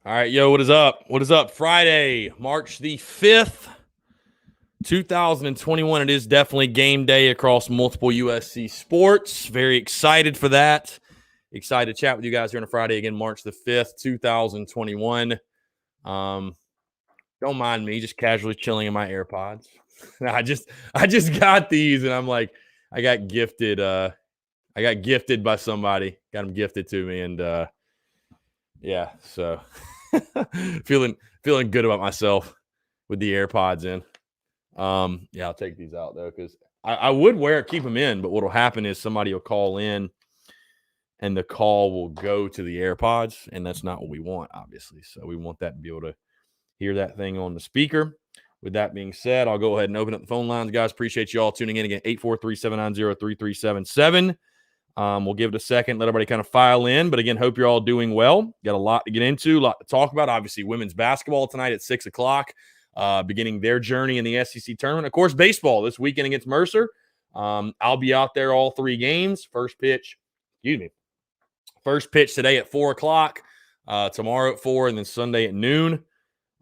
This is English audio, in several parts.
All right, yo, what is up? What is up? Friday, March the 5th, 2021. It is definitely game day across multiple USC sports. Very excited for that. Excited to chat with you guys here on a Friday again, March the 5th, 2021. Don't mind me just casually chilling in my AirPods. I just got these and I'm like, I got gifted by somebody. Got them gifted to me and yeah, so feeling good about myself with the AirPods in. Yeah, I'll take these out though because I would keep them in, but what'll happen is somebody will call in and the call will go to the AirPods, and that's not what we want, obviously. So we want that to be able to hear that thing on the speaker. With that being said, I'll go ahead and open up the phone lines, guys. Appreciate you all tuning in again. 843-790-3377. We'll give it a second, let everybody kind of file in. But again, hope you're all doing well. Got a lot to get into, a lot to talk about. Obviously, women's basketball tonight at 6 o'clock, beginning their journey in the SEC tournament. Of course, baseball this weekend against Mercer. I'll be out there all three games. First pitch today at 4 o'clock, tomorrow at 4, and then Sunday at noon.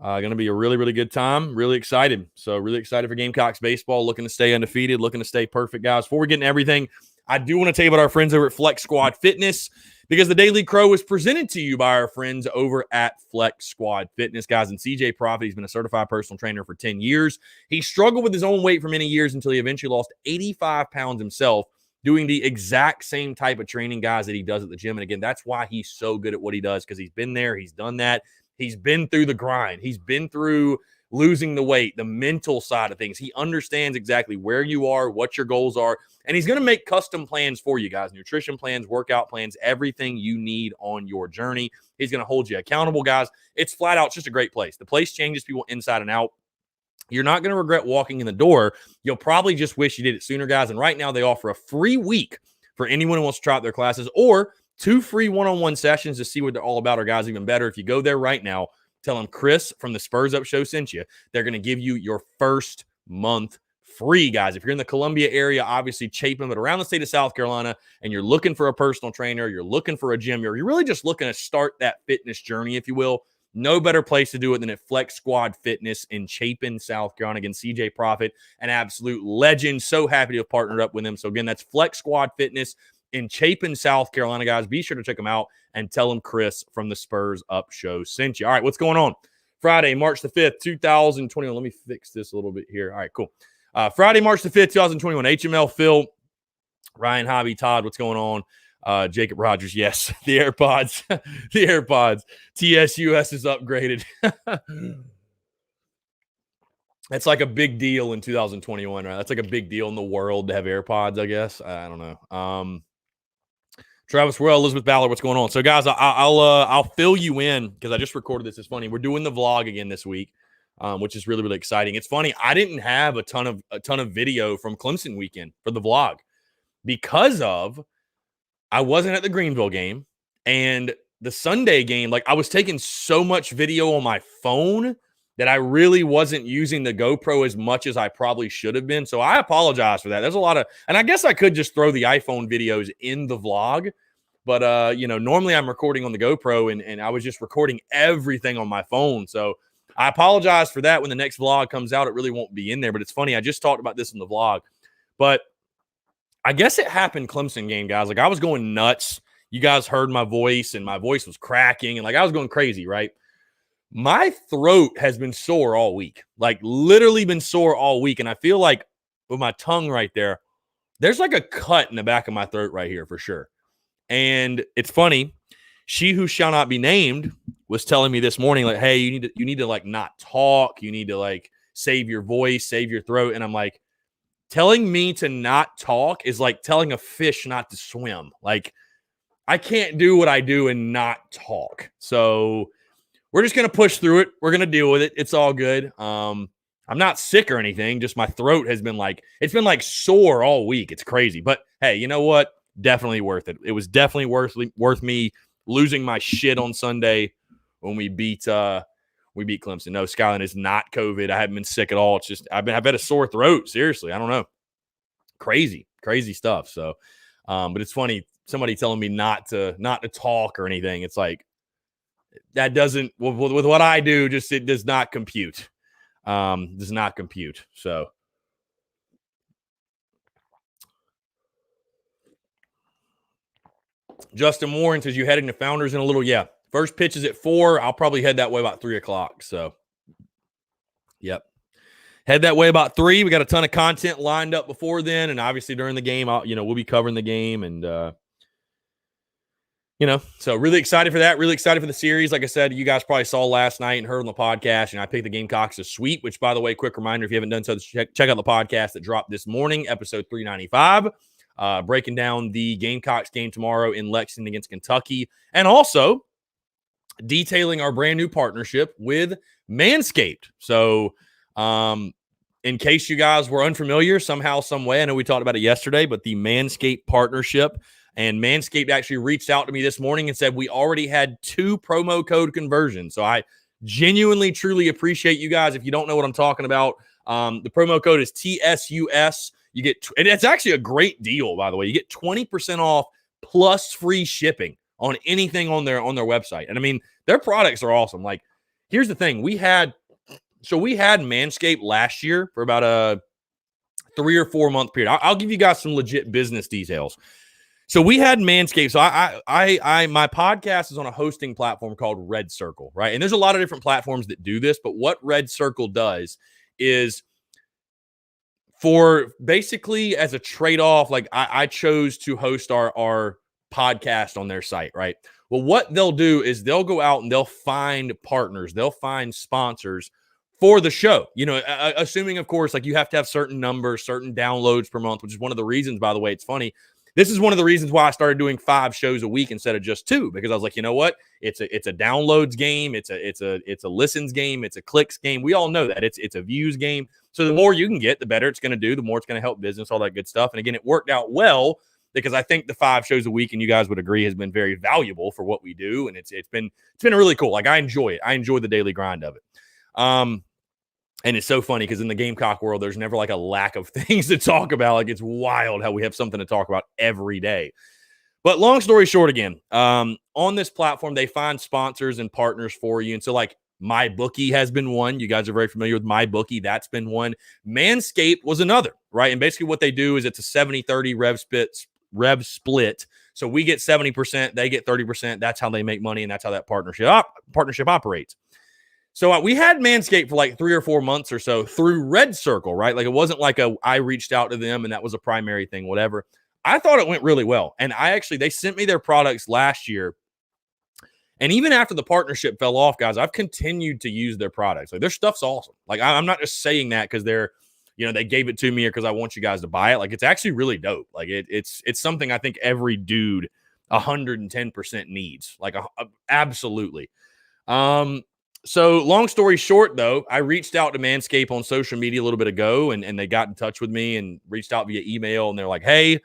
Going to be a really, really good time. Really excited. So really excited for Gamecocks baseball. Looking to stay undefeated. Looking to stay perfect, guys. Before we get into everything, I do want to tell you about our friends over at Flex Squad Fitness because the Daily Crow is presented to you by our friends over at Flex Squad Fitness, guys. And CJ Profit, he's been a certified personal trainer for 10 years. He struggled with his own weight for many years until he eventually lost 85 pounds himself, doing the exact same type of training, guys, that he does at the gym. And again, that's why he's so good at what he does, because he's been there. He's done that. He's been through the grind. He's been through losing the weight, the mental side of things. He understands exactly where you are, what your goals are, and he's going to make custom plans for you guys, nutrition plans, workout plans, everything you need on your journey. He's going to hold you accountable, guys. It's flat out just a great place. The place changes people inside and out. You're not going to regret walking in the door. You'll probably just wish you did it sooner, guys. And right now they offer a free week for anyone who wants to try out their classes, or 2 free one-on-one sessions to see what they're all about. Or guys, even better, if you go there right now, tell them Chris from the Spurs Up Show sent you. They're going to give you your first month free, guys. If you're in the Columbia area, obviously Chapin, but around the state of South Carolina, and you're looking for a personal trainer, you're looking for a gym, you're really just looking to start that fitness journey, if you will, no better place to do it than at Flex Squad Fitness in Chapin, South Carolina. Again, CJ Profit, an absolute legend. So happy to have partnered up with him. So again, that's Flex Squad Fitness in Chapin, South Carolina, guys. Be sure to check them out and tell them Chris from the Spurs Up Show sent you. All right, what's going on? Friday, March the 5th, 2021. Let me fix this a little bit here. All right, cool. Friday, March the 5th, 2021. HML, Phil, Ryan, Hobby, Todd, what's going on? Jacob Rogers, yes. The AirPods. The AirPods. TSUS is upgraded. That's like a big deal in 2021, right? That's like a big deal in the world to have AirPods, I guess. I don't know. Travis Royal, Elizabeth Ballard, what's going on? So, guys, I'll fill you in because I just recorded this. It's funny. We're doing the vlog again this week, which is really, really exciting. It's funny. I didn't have a ton of video from Clemson weekend for the vlog because of I wasn't at the Greenville game, and the Sunday game, like I was taking so much video on my phone that I really wasn't using the GoPro as much as I probably should have been. So I apologize for that. There's a lot of, and I guess I could just throw the iPhone videos in the vlog, but normally I'm recording on the GoPro and I was just recording everything on my phone. So I apologize for that. When the next vlog comes out, it really won't be in there, but it's funny. I just talked about this in the vlog, but I guess it happened Clemson game, guys. Like I was going nuts. You guys heard my voice and my voice was cracking and like I was going crazy, right? My throat has been sore all week, like literally been sore all week. And I feel like with my tongue right there, there's like a cut in the back of my throat right here for sure. And it's funny. She who shall not be named was telling me this morning, like, hey, you need to like not talk. You need to like save your voice, save your throat. And I'm like, telling me to not talk is like telling a fish not to swim. Like, I can't do what I do and not talk. So we're just going to push through it. We're going to deal with it. It's all good. I'm not sick or anything. Just my throat has been like, it's been like sore all week. It's crazy. But hey, you know what? Definitely worth it. It was definitely worth me losing my shit on Sunday when we beat Clemson. No, Skyline is not COVID. I haven't been sick at all. It's just I've had a sore throat. Seriously, I don't know. Crazy stuff. So, but it's funny. Somebody telling me not to talk or anything. It's like that doesn't, with what I do, just it does not compute. Does not compute. So Justin Warren says, you heading to Founders in a little? Yeah. First pitch is at 4. I'll probably head that way about 3 o'clock. So, yep. Head that way about 3. We got a ton of content lined up before then. And obviously during the game, we'll be covering the game. And, so really excited for that. Really excited for the series. Like I said, you guys probably saw last night and heard on the podcast. And I picked the Gamecocks to sweep, which, by the way, quick reminder, if you haven't done so, check out the podcast that dropped this morning, episode 395. Breaking down the Gamecocks game tomorrow in Lexington against Kentucky, and also detailing our brand new partnership with Manscaped. So, in case you guys were unfamiliar somehow, some way, I know we talked about it yesterday, but the Manscaped partnership, and Manscaped actually reached out to me this morning and said we already had 2 promo code conversions. So I genuinely, truly appreciate you guys. If you don't know what I'm talking about, the promo code is TSUS. You get, and it's actually a great deal, by the way. You get 20% off plus free shipping on anything on their website. And I mean, their products are awesome. Like, here's the thing: we had Manscaped last year for about a 3 or 4 month period. I'll give you guys some legit business details. So we had Manscaped. So my podcast is on a hosting platform called Red Circle, right? And there's a lot of different platforms that do this, but what Red Circle does is, for basically as a trade-off, like I chose to host our podcast on their site, right? Well, what they'll do is they'll go out and they'll find partners, they'll find sponsors for the show. Assuming, of course, like you have to have certain numbers, certain downloads per month, which is one of the reasons, by the way, it's funny. This is one of the reasons why I started doing 5 shows a week instead of just 2, because I was like, you know what? It's a downloads game. It's a listens game. It's a clicks game. We all know that it's a views game. So the more you can get, the better it's going to do, the more it's going to help business, all that good stuff. And again, it worked out well because I think the 5 shows a week, and you guys would agree, has been very valuable for what we do. And it's been really cool. Like, I enjoy it. I enjoy the daily grind of it. And it's so funny because in the Gamecock world, there's never like a lack of things to talk about. Like, it's wild how we have something to talk about every day. But long story short, again, on this platform, they find sponsors and partners for you. And so, like, MyBookie has been one. You guys are very familiar with MyBookie. That's been one. Manscaped was another, right? And basically what they do is it's a 70-30 rev split. So we get 70%, they get 30%. That's how they make money, and that's how that partnership operates. So we had Manscaped for like 3 or 4 months or so through Red Circle, right? Like, it wasn't like I reached out to them and that was a primary thing, whatever. I thought it went really well. And they sent me their products last year. And even after the partnership fell off, guys, I've continued to use their products. Like, their stuff's awesome. Like, I'm not just saying that because they're, they gave it to me or because I want you guys to buy it. Like, it's actually really dope. Like, it's something I think every dude 110% needs. Like, absolutely. So long story short, though, I reached out to Manscaped on social media a little bit ago, and they got in touch with me and reached out via email. And they're like, hey,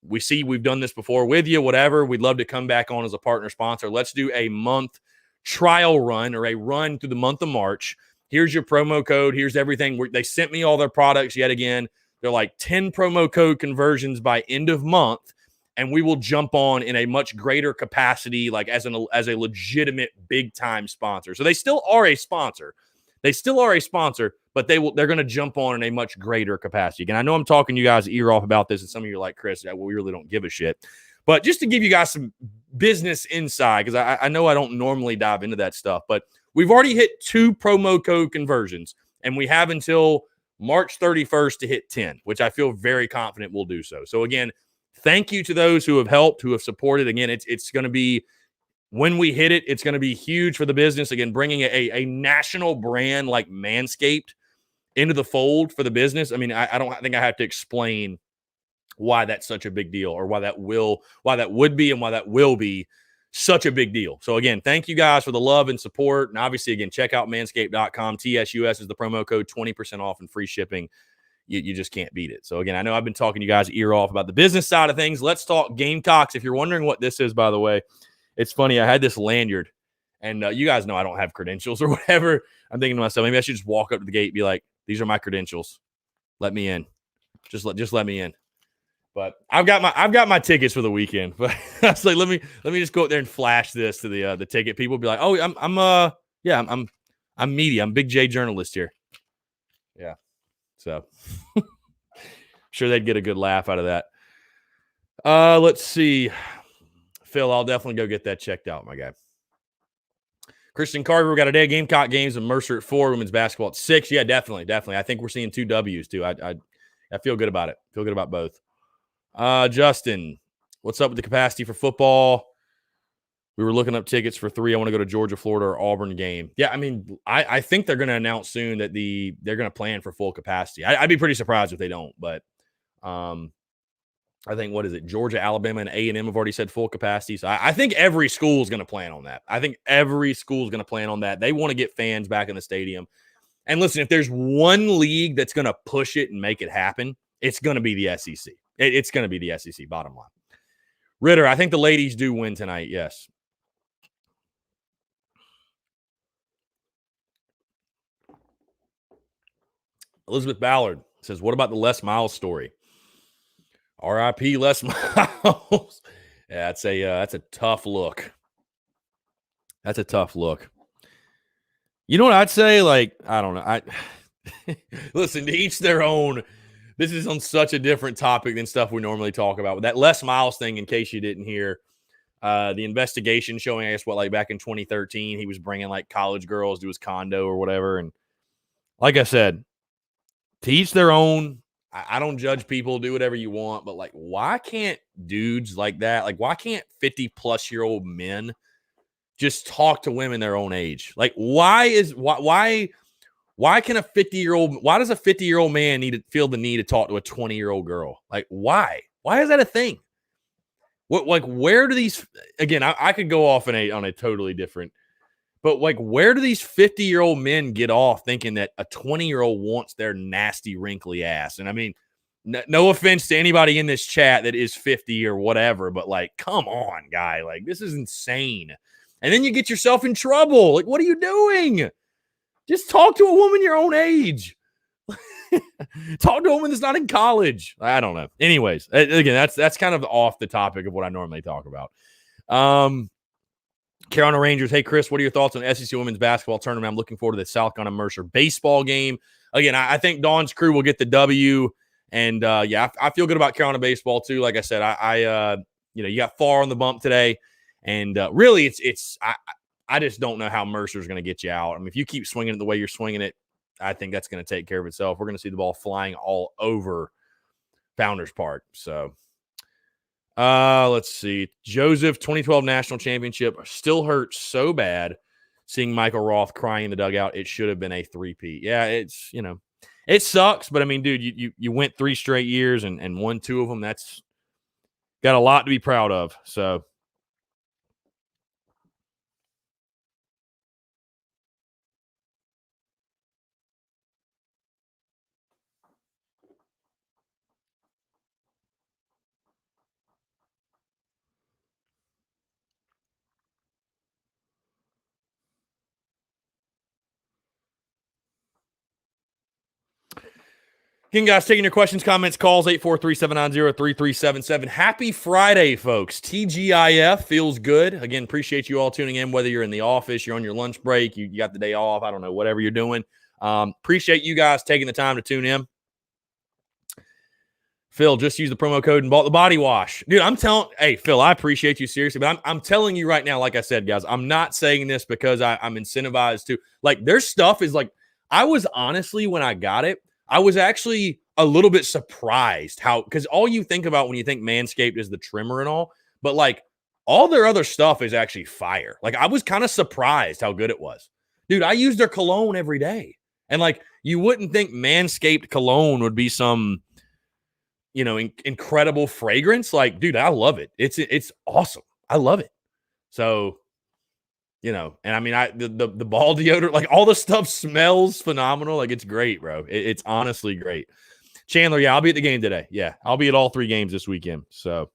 we see we've done this before with you, whatever. We'd love to come back on as a partner sponsor. Let's do a month trial run, or a run through the month of March. Here's your promo code. Here's everything. They sent me all their products yet again. They're like 10 promo code conversions by end of month. And we will jump on in a much greater capacity, like as a legitimate big time sponsor. So they still are a sponsor. But they're going to jump on in a much greater capacity. Again, I know I'm talking you guys ear off about this, and some of you are like, Chris, we really don't give a shit. But just to give you guys some business insight, because I know I don't normally dive into that stuff, but we've already hit 2 promo code conversions, and we have until March 31st to hit 10, which I feel very confident we'll do so. So again, thank you to those who have helped, who have supported. Again, it's going to be, when we hit it, it's going to be huge for the business. Again, bringing a national brand like Manscaped into the fold for the business. I mean, I don't think I have to explain why that's such a big deal, or why that would be and why that will be such a big deal. So again, thank you guys for the love and support. And obviously, again, check out manscaped.com. TSUS is the promo code, 20% off and free shipping. You just can't beat it. So again, I know I've been talking to you guys ear off about the business side of things. Let's talk Gamecocks. If you're wondering what this is, by the way, it's funny. I had this lanyard, and you guys know I don't have credentials or whatever. I'm thinking to myself, maybe I should just walk up to the gate and be like, these are my credentials. Let me in. Just let me in. But I've got my tickets for the weekend. But I was like, let me just go out there and flash this to the ticket people. Be like, oh, I'm media. I'm Big J journalist here. Yeah. So sure they'd get a good laugh out of that. Let's see. Phil, I'll definitely go get that checked out, my guy. Christian Carver, we got a day of Gamecock games and Mercer at 4, women's basketball at 6. Yeah, definitely. I think we're seeing 2 W's too. I feel good about it. Feel good about both. Justin, what's up with the capacity for football? We were looking up tickets for 3. I want to go to Georgia, Florida, or Auburn game. Yeah, I mean, I think they're going to announce soon that they're going to plan for full capacity. I'd be pretty surprised if they don't, but I think, what is it? Georgia, Alabama, and A&M have already said full capacity. So I think every school is going to plan on that. They want to get fans back in the stadium. And listen, if there's one league that's going to push it and make it happen, it's going to be the SEC. It's going to be the SEC, bottom line. Ritter, I think the ladies do win tonight, yes. Elizabeth Ballard says, what about the Les Miles story? RIP Les Miles. Yeah, that's a tough look. That's a tough look. You know what I'd say? Like, I don't know. Listen, to each their own. This is on such a different topic than stuff we normally talk about. But that Les Miles thing, in case you didn't hear, the investigation showing, I guess, like back in 2013, he was bringing like college girls to his condo or whatever. And like I said, to each their own. I don't judge people, do whatever you want, but like, why can't dudes like that, like, why can't 50-plus-year-old men just talk to women their own age? Like, why can a 50-year-old, why does a 50-year-old man feel the need to talk to a 20-year-old girl? Like, why is that a thing? Where do these, again, I could go off on a totally different, but like, where do these 50-year-old men get off thinking that a 20-year-old wants their nasty, wrinkly ass? And I mean, no offense to anybody in this chat that is 50 or whatever, but like, come on, guy. Like, this is insane. And then you get yourself in trouble. Like, what are you doing? Just talk to a woman your own age. Talk to a woman that's not in college. I don't know. Anyways, again, that's kind of off the topic of what I normally talk about. Carolina Rangers. Hey, Chris, what are your thoughts on SEC women's basketball tournament? I'm looking forward to the South Carolina Mercer baseball game. Again, I think Dawn's crew will get the W. And, yeah, I feel good about Carolina baseball, too. Like I said, you got far on the bump today. And really, I just don't know how Mercer's going to get you out. I mean, if you keep swinging it the way you're swinging it, I think that's going to take care of itself. We're going to see the ball flying all over Founders Park. So, let's see. Joseph, 2012 National Championship still hurts so bad seeing Michael Roth crying in the dugout. It should have been a 3-peat. Yeah, it's, it sucks, but I mean, dude, you went 3 straight years and won 2 of them. That's got a lot to be proud of. So, again, guys, taking your questions, comments, calls, 843-790-3377. Happy Friday, folks. TGIF feels good. Again, appreciate you all tuning in, whether you're in the office, you're on your lunch break, you got the day off, I don't know, whatever you're doing. Appreciate you guys taking the time to tune in. Phil, just use the promo code and bought the body wash. Dude, hey, Phil, I appreciate you seriously, but I'm telling you right now, like I said, guys, I'm not saying this because I'm incentivized to. Like, their stuff is like, I was honestly, when I got it, I was actually a little bit surprised because all you think about when you think Manscaped is the trimmer and all, but like all their other stuff is actually fire. Like, I was kind of surprised how good it was. Dude, I use their cologne every day. And like, you wouldn't think Manscaped cologne would be some, incredible fragrance. Like, dude, I love it. It's awesome. I love it. So, and I mean, the ball deodorant, like all the stuff smells phenomenal. Like, it's great, bro. It's honestly great. Chandler, yeah, I'll be at the game today. Yeah, I'll be at all 3 games this weekend. So,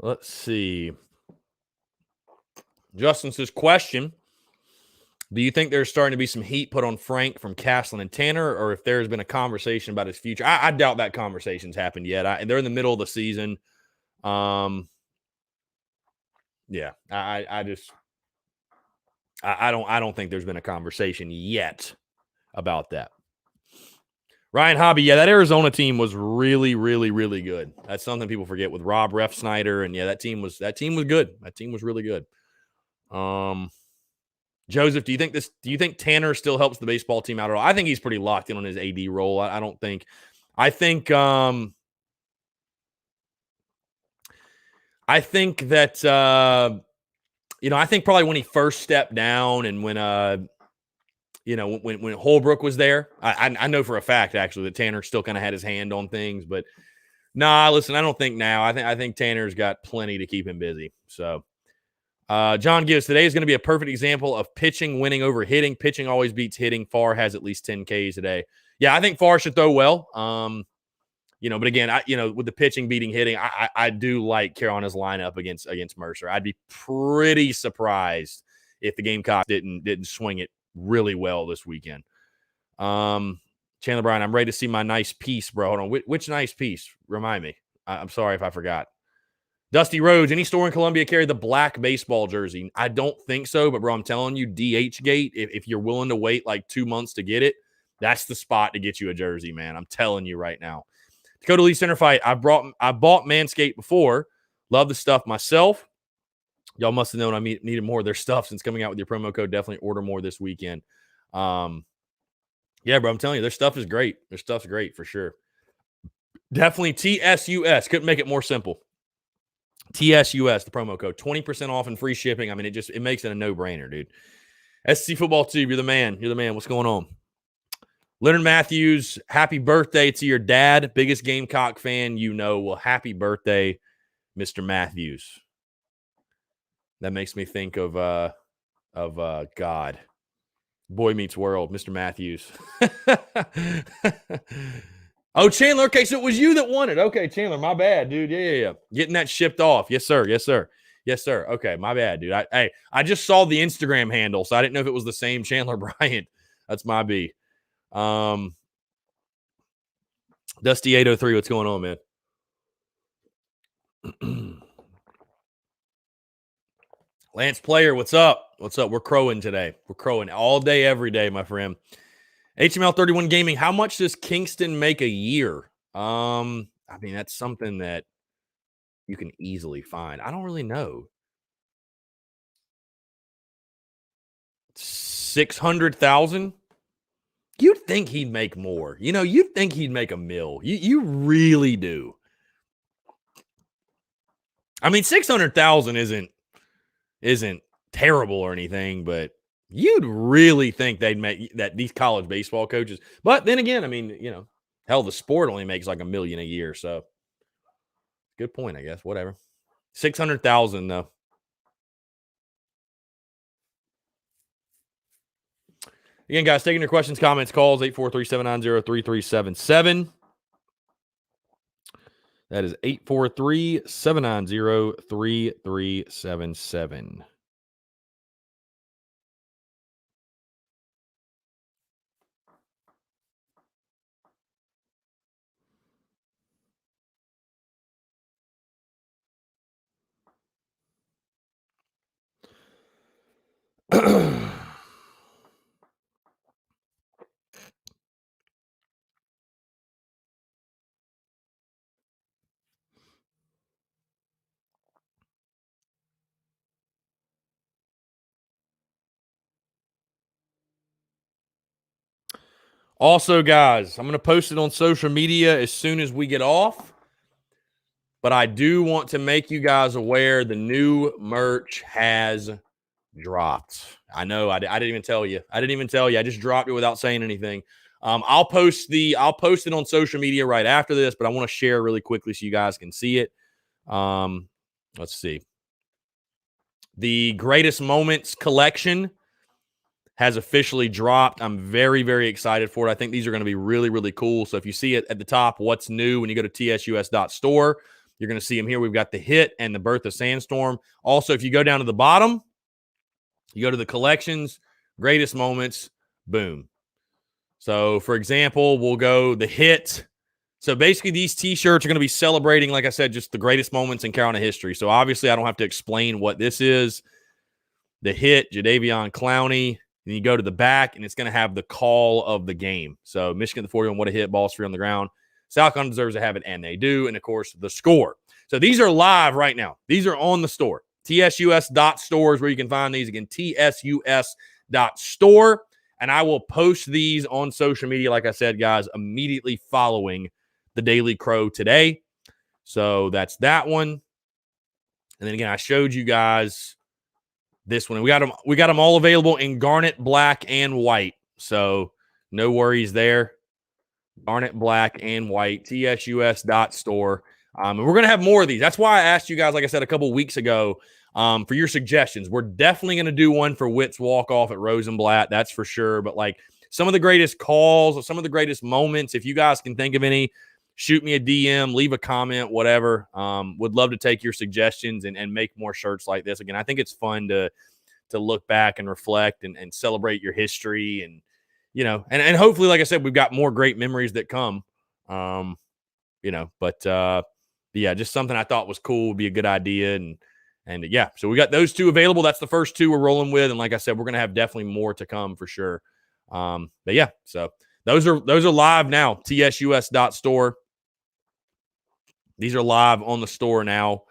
Let's see. Justin says, question. Do you think there's starting to be some heat put on Frank from Caslen and Tanner, or if there's been a conversation about his future? I doubt that conversation's happened yet. They're in the middle of the season. Yeah, I don't think there's been a conversation yet about that. Ryan Hobby, yeah, that Arizona team was really, really, really good. That's something people forget with Rob Refsnyder, and yeah, that team was good. That team was really good. Joseph, do you think Tanner still helps the baseball team out at all? I think he's pretty locked in on his AD role. I think that I think probably when he first stepped down and when when Holbrook was there, I know for a fact actually that Tanner still kind of had his hand on things, but nah, listen, I don't think now. I think Tanner's got plenty to keep him busy. So John gives today is going to be a perfect example of pitching winning over hitting. Pitching always beats hitting. Farr has at least 10 Ks today. Yeah, I think Farr should throw well. But again, with the pitching beating hitting, I do like Carolina's lineup against Mercer. I'd be pretty surprised if the Gamecocks didn't swing it really well this weekend. Chandler Bryan, I'm ready to see my nice piece, bro. Hold on, which nice piece? Remind me. I'm sorry if I forgot. Dusty Rhodes, any store in Columbia carry the black baseball jersey? I don't think so, but bro, I'm telling you, DH Gate, if you're willing to wait like 2 months to get it, that's the spot to get you a jersey, man. I'm telling you right now. Dakota Lee Center Fight, I bought Manscaped before. Love the stuff myself. Y'all must have known I needed more of their stuff since coming out with your promo code. Definitely order more this weekend. Yeah, bro, I'm telling you, their stuff is great. Their stuff's great for sure. Definitely TSUS. Couldn't make it more simple. TSUS, the promo code, 20% off and free shipping. I mean, it makes it a no-brainer, dude. SC Football Tube, you're the man. You're the man. What's going on? Leonard Matthews, happy birthday to your dad. Biggest Gamecock fan you know. Well, happy birthday, Mr. Matthews. That makes me think of God. Boy Meets World, Mr. Matthews. Oh, Chandler. Okay, so it was you that won it. Okay, Chandler, my bad, dude. Yeah. Getting that shipped off. Yes, sir. Okay, my bad, dude. I just saw the Instagram handle, so I didn't know if it was the same Chandler Bryant. That's my B. Dusty 803, what's going on, man? Lance Player, what's up? We're crowing today. We're crowing all day, every day, my friend. HML 31 Gaming, how much does Kingston make a year? I mean, that's something that you can easily find. I don't really know. 600,000? You'd think he'd make more. You'd think he'd make $1 million. You really do. I mean, 600,000 isn't terrible or anything, but you'd really think they'd make that these college baseball coaches. But then again, I mean, hell, the sport only makes like $1 million a year. So good point, I guess. Whatever. 600,000 though. Again, guys, taking your questions, comments, calls, 843-790-3377. That is 843-790-3377. Also, guys, I'm going to post it on social media as soon as we get off. But I do want to make you guys aware the new merch has dropped. I know I didn't even tell you. I just dropped it without saying anything. I'll post it on social media right after this, but I want to share really quickly so you guys can see it. Let's see. The Greatest Moments collection has officially dropped. I'm very, very excited for it. I think these are going to be really, really cool. So if you see it at the top, what's new when you go to tsus.store, You're going to see them here. We've got the hit and the birth of Sandstorm. Also, if you go down to the bottom, you go to the collections, greatest moments, boom. So, for example, we'll go the hit. So basically, these T-shirts are going to be celebrating, like I said, just the greatest moments in Carolina history. So obviously, I don't have to explain what this is. The hit, Jadeveon Clowney. Then you go to the back, and it's going to have the call of the game. So Michigan, the 41, what a hit, ball's free on the ground. South Carolina deserves to have it, and they do. And, of course, the score. So these are live right now. These are on the store. TSUS.store is where you can find these. Again, TSUS.store. And I will post these on social media, like I said, guys, immediately following the Daily Crow today. So that's that one. And then, again, I showed you guys this one. We got them all available in garnet, black, and white. So no worries there. Garnet, black, and white. TSUS.store. And we're going to have more of these. That's why I asked you guys, like I said, a couple weeks ago, for your suggestions. We're definitely going to do one for Witt's walk-off at Rosenblatt. That's for sure. But, like, some of the greatest calls or some of the greatest moments, if you guys can think of any, shoot me a DM, leave a comment, whatever. Would love to take your suggestions and make more shirts like this. Again, I think it's fun to look back and reflect and celebrate your history. And, you know, and hopefully, like I said, we've got more great memories that come. You know, but yeah, just something I thought was cool, would be a good idea. And yeah, so we got those two available. That's the first two we're rolling with. And like I said, we're going to have definitely more to come for sure. But yeah, so those are live now. TSUS.store. These are live on the store now.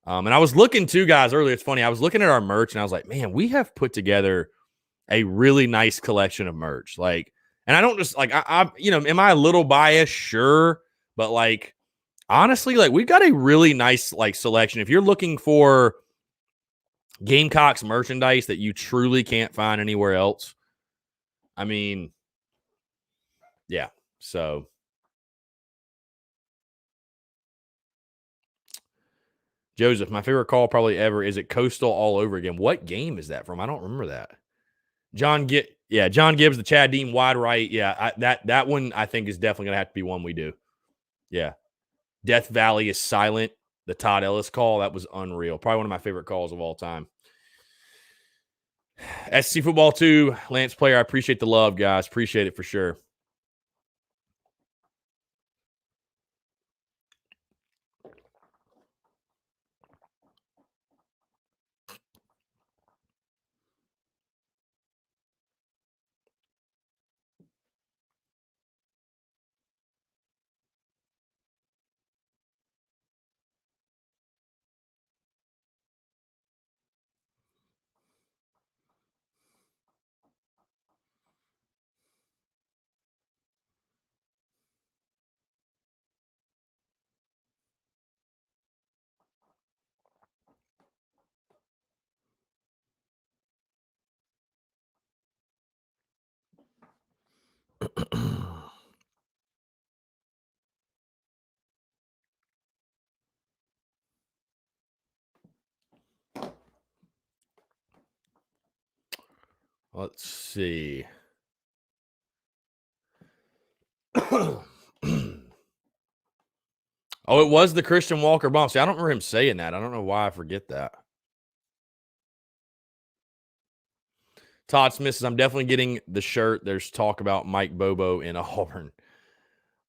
And I was looking too, guys, earlier. It's funny. I was looking at our merch and I was like, man, we have put together a really nice collection of merch. Like, and I don't just like, I you know, am I a little biased? Sure. But like, honestly, like we've got a really nice like selection. If you're looking for Gamecocks merchandise that you truly can't find anywhere else, I mean, yeah. So Joseph, my favorite call probably ever is it Coastal all over again. What game is that from? I don't remember that. John Gibbs, the Chad Dean wide right. Yeah, that one I think is definitely gonna have to be one we do. Yeah. Death Valley is silent. The Todd Ellis call, that was unreal. Probably one of my favorite calls of all time. SC Football 2, Lance Player, I appreciate the love, guys. Appreciate it for sure. Let's see. Oh, it was the Christian Walker bomb. See, I don't remember him saying that. I don't know why I forget that. Todd Smith says, I'm definitely getting the shirt. There's talk about Mike Bobo in Auburn.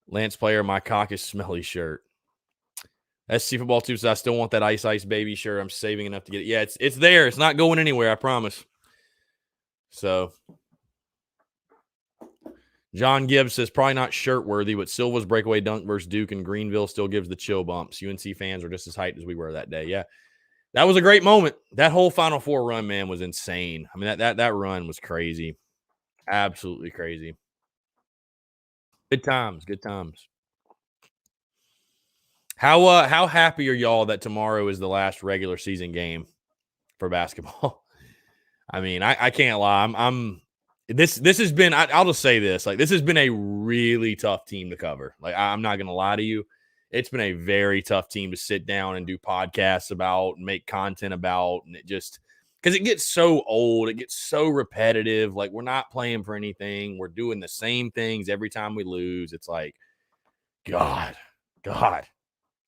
Lance Player, my cock is smelly shirt. SC Football 2 says, I still want that Ice Ice Baby shirt. I'm saving enough to get it. Yeah, it's there. It's not going anywhere, I promise. So John Gibbs says, probably not shirt worthy, but Silva's breakaway dunk versus Duke and Greenville still gives the chill bumps. UNC fans are just as hyped as we were that day. Yeah, that was a great moment. That whole Final Four run, man, was insane. I mean, that run was crazy. Absolutely crazy. Good times. Good times. How happy are y'all that tomorrow is the last regular season game for basketball? I mean, I can't lie. I'm this has been, I'll just say this, like this has been a really tough team to cover. Like I'm not gonna lie to you. It's been a very tough team to sit down and do podcasts about and make content about. And it just, because it gets so old, it gets so repetitive. Like we're not playing for anything. We're doing the same things every time we lose. It's like, God,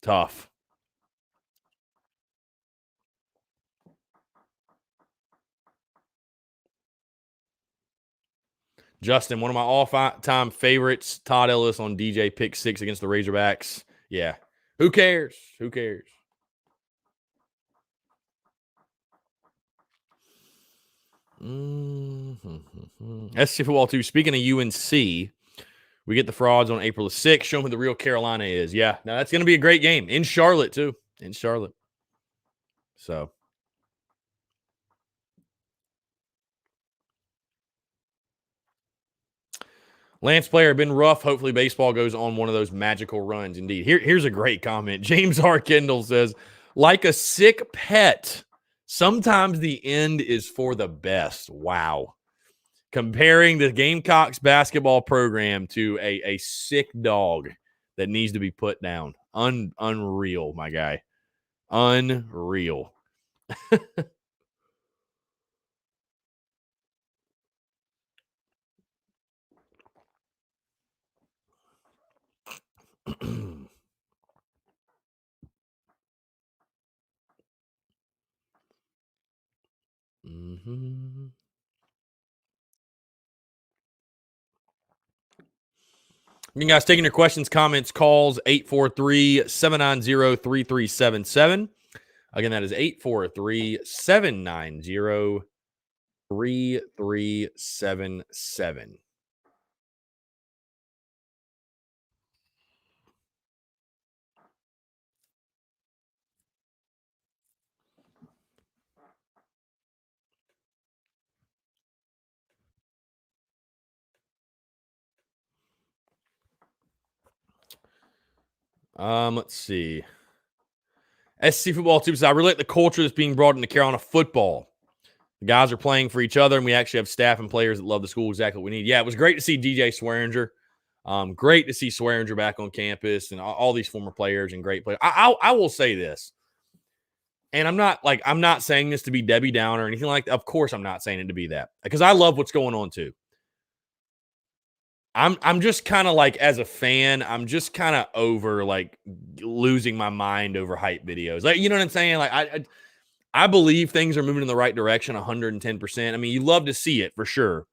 tough. Justin, one of my all-time favorites, Todd Ellis on DJ pick 6 against the Razorbacks. Yeah. Who cares? Who cares? SC Football 2. Speaking of UNC, we get the frauds on April the 6th. Show them who the real Carolina is. Yeah. Now that's going to be a great game in Charlotte, too. In Charlotte. So. Lance Player, been rough. Hopefully baseball goes on one of those magical runs. Indeed. Here's a great comment. James R. Kendall says, like a sick pet, sometimes the end is for the best. Wow. Comparing the Gamecocks basketball program to a sick dog that needs to be put down. Unreal, my guy. Unreal. Mm-hmm. You guys taking your questions, comments, calls, 843-790-3377. Again, that is 843-790-3377. Let's see. SC Football 2 says, I relate the culture that's being brought into Carolina football. The guys are playing for each other, and we actually have staff and players that love the school, exactly what we need. Yeah, it was great to see DJ Swearinger. Great to see Swearinger back on campus and all these former players and great players. I will say this, and I'm not saying this to be Debbie Downer or anything like that. Of course, I'm not saying it to be that, because I love what's going on too. I'm just kind of like, as a fan, I'm just kind of over like losing my mind over hype videos. Like, you know what I'm saying? Like I believe things are moving in the right direction 110%. I mean, you love to see it for sure.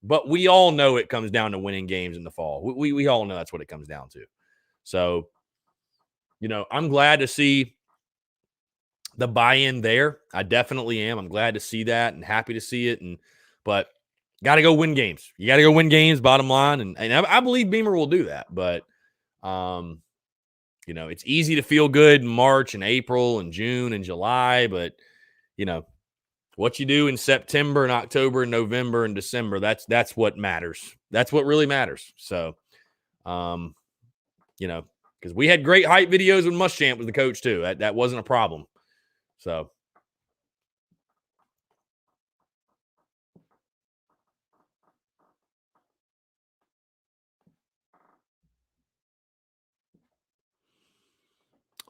But we all know it comes down to winning games in the fall. We all know that's what it comes down to. So, I'm glad to see the buy-in there. I definitely am. I'm glad to see that and happy to see it. But got to go win games. You got to go win games, bottom line. And I believe Beamer will do that. But, it's easy to feel good in March and April and June and July. But, what you do in September and October and November and December, that's what matters. That's what really matters. So, because we had great hype videos when Muschamp was the coach too. That wasn't a problem. So.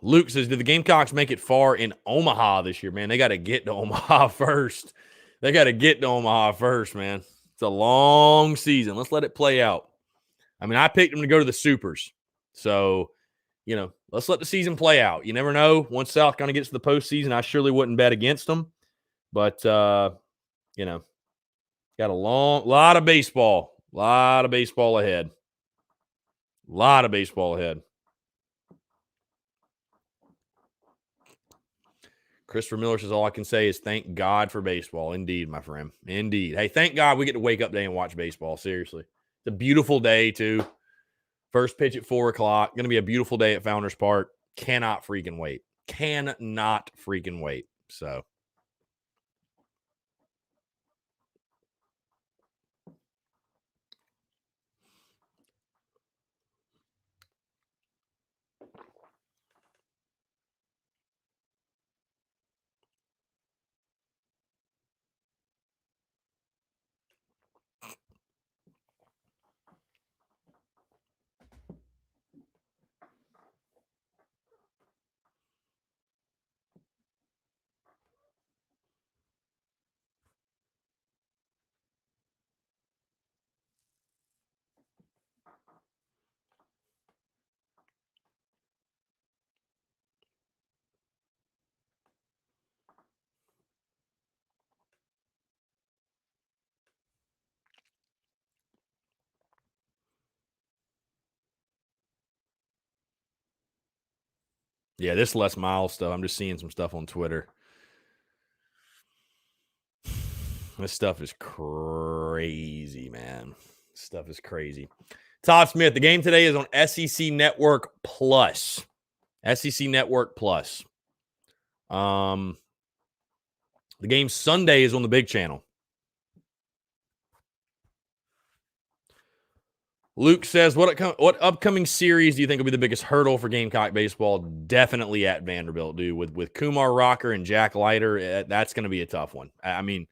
Luke says, did the Gamecocks make it far in Omaha this year, man? They got to get to Omaha first. Man. It's a long season. Let's let it play out. I mean, I picked them to go to the Supers. So, let's let the season play out. You never know. Once South kind of gets to the postseason, I surely wouldn't bet against them. But, got a lot of baseball ahead. Christopher Miller says, all I can say is thank God for baseball. Indeed, my friend. Indeed. Hey, thank God we get to wake up today and watch baseball. Seriously. It's a beautiful day, too. First pitch at 4 o'clock. Going to be a beautiful day at Founders Park. Cannot freaking wait. So. Yeah, this Les Miles stuff. I'm just seeing some stuff on Twitter. This stuff is crazy, man. This stuff is crazy. Todd Smith, the game today is on SEC Network Plus. SEC Network Plus. The game Sunday is on the big channel. Luke says, what upcoming series do you think will be the biggest hurdle for Gamecock baseball? Definitely at Vanderbilt, dude. With Kumar Rocker and Jack Leiter, that's going to be a tough one. I mean,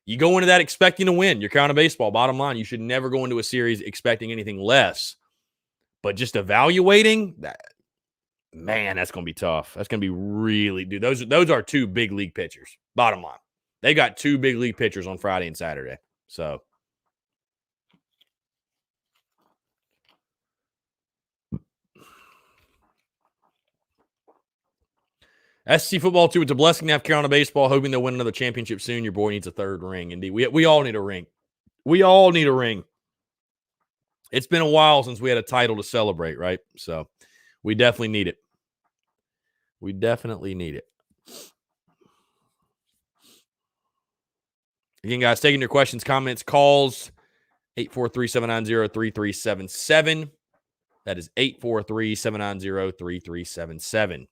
you go into that expecting to win. You're Crown of Baseball. Bottom line, you should never go into a series expecting anything less. But just evaluating that, man, that's going to be tough. That's going to be really, dude. Those are two big league pitchers. Bottom line, they got two big league pitchers on Friday and Saturday. So. SC football, too. It's a blessing to have Carolina baseball, hoping they'll win another championship soon. Your boy needs a third ring. Indeed. We all need a ring. We all need a ring. It's been a while since we had a title to celebrate, right? So we definitely need it. We definitely need it. Again, guys, taking your questions, comments, calls, 843-790-3377. That is 843-790-3377.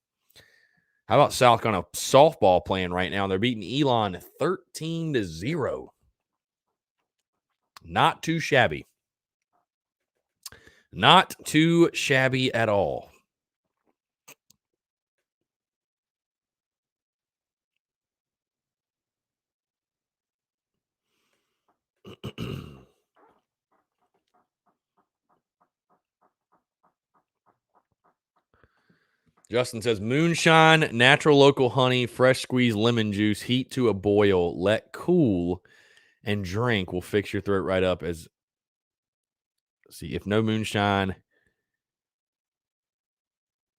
How about South Carolina softball playing right now? They're beating Elon 13-0. Not too shabby. Not too shabby at all. Justin says, moonshine, natural local honey, fresh squeezed lemon juice, heat to a boil, let cool, and drink will fix your throat right up. As see, if no moonshine,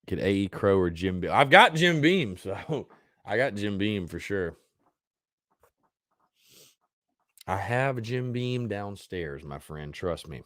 get A.E. Crow or Jim Beam. I've got Jim Beam, so I got Jim Beam for sure. I have Jim Beam downstairs, my friend. Trust me.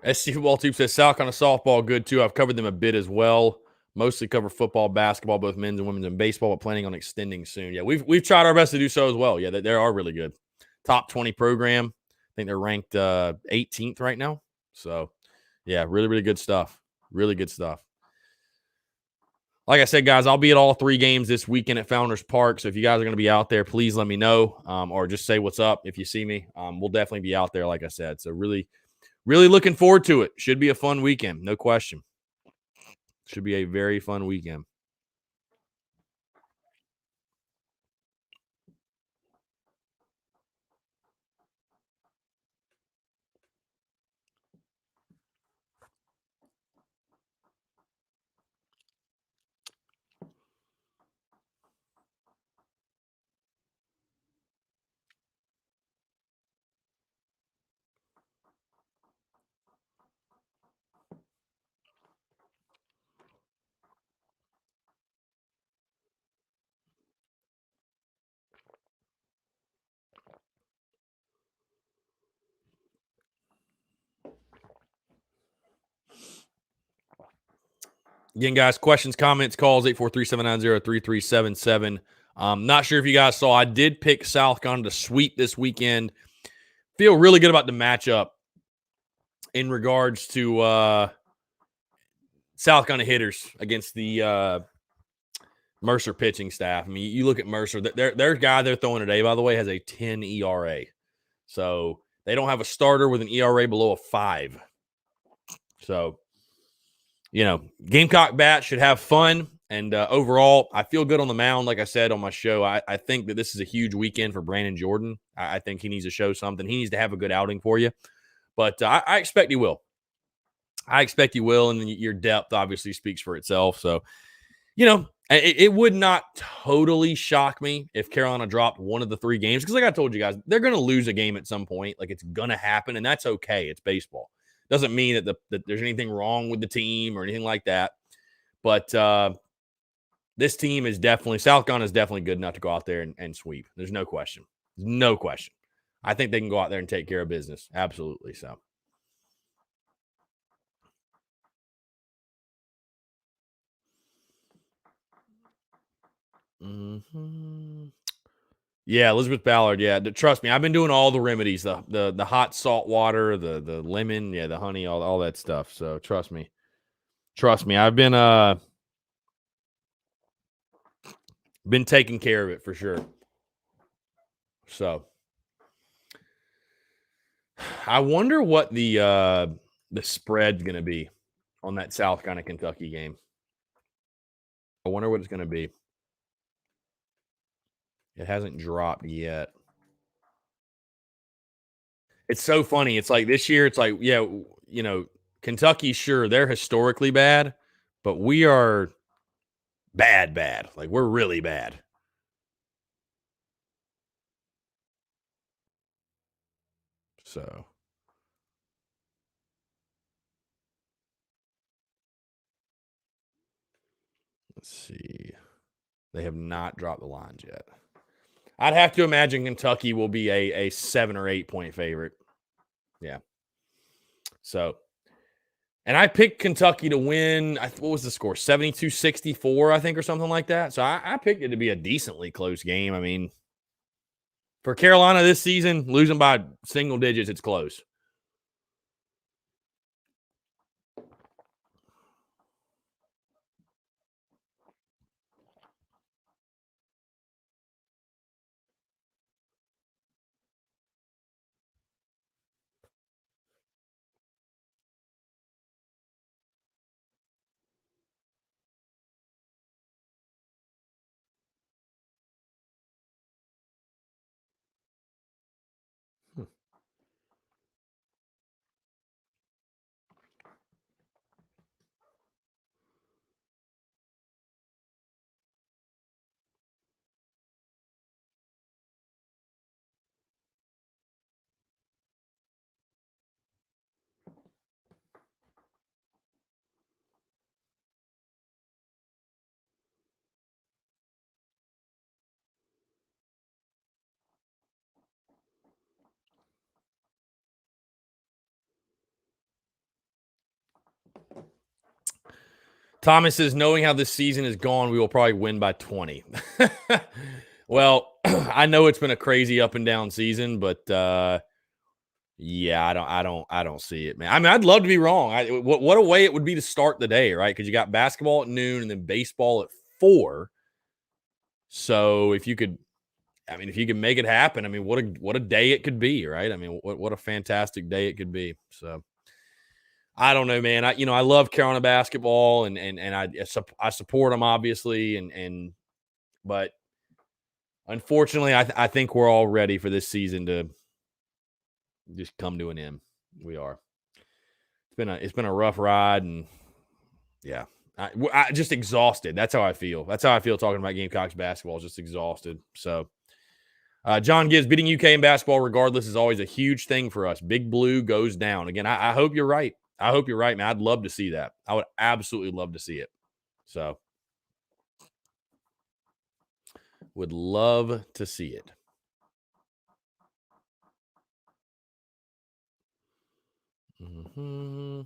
SC Football Tube says South Carolina softball good too. I've covered them a bit as well. Mostly cover football, basketball, both men's and women's, and baseball, but planning on extending soon. Yeah, we've tried our best to do so as well. Yeah, they are really good. Top 20 program. I think they're ranked 18th right now. So, yeah, really, really good stuff. Really good stuff. Like I said, guys, I'll be at all 3 games this weekend at Founders Park. So if you guys are going to be out there, please let me know or just say what's up if you see me. We'll definitely be out there, like I said. So really, really looking forward to it. Should be a fun weekend. No question. Should be a very fun weekend. Again, guys, questions, comments, calls, 843-790-3377. Not sure if you guys saw, I did pick South Carolina to sweep this weekend. Feel really good about the matchup in regards to South Carolina hitters against the Mercer pitching staff. I mean, you look at Mercer, their guy they're throwing today, by the way, has a 10 ERA. So they don't have a starter with an ERA below a 5. So, Gamecock Bat should have fun And overall, I feel good on the mound. Like I said on my show, I think that this is a huge weekend for Brandon Jordan. I think he needs to show something. He needs to have a good outing for you. But I expect he will. I expect he will, and your depth obviously speaks for itself. So, it would not totally shock me if Carolina dropped one of the 3 games because, like I told you guys, they're going to lose a game at some point. Like, it's going to happen, and that's okay. It's baseball. Doesn't mean that there's anything wrong with the team or anything like that. But this team is definitely – South Carolina is definitely good enough to go out there and sweep. There's no question. There's no question. I think they can go out there and take care of business. Absolutely so. Mm-hmm. Yeah, Elizabeth Ballard. Yeah, trust me, I've been doing all the remedies, the hot salt water, the lemon, the honey, all that stuff. So trust me, I've been taking care of it for sure. So I wonder what the spread's going to be on that South Carolina Kentucky game. I wonder what it's going to be. It hasn't dropped yet. It's so funny. It's like this year, it's like, yeah, Kentucky, sure, they're historically bad, but we are bad. Like, we're really bad. So let's see. They have not dropped the lines yet. I'd have to imagine Kentucky will be a 7 or 8 point favorite. Yeah. So, and I picked Kentucky to win. What was the score? 72-64, I think, or something like that. So I picked it to be a decently close game. I mean, for Carolina this season, losing by single digits, it's close. Thomas says, knowing how this season is gone, we will probably win by 20. Well, I know it's been a crazy up and down season, but yeah, I don't see it, man. I mean, I'd love to be wrong. What a way it would be to start the day, right? Because you got basketball at noon and then baseball at 4. So if you could make it happen, I mean, what a day it could be, right? I mean, what a fantastic day it could be. So I don't know, man. I love Carolina basketball and I support them obviously, but unfortunately, I think we're all ready for this season to just come to an end. We are. It's been a rough ride, and yeah, I just exhausted. That's how I feel. That's how I feel talking about Gamecocks basketball. Just exhausted. So, John Gibbs, beating UK in basketball, regardless, is always a huge thing for us. Big Blue goes down again. I hope you're right. I hope you're right, man. I'd love to see that. I would absolutely love to see it. So, would love to see it. Mm-hmm.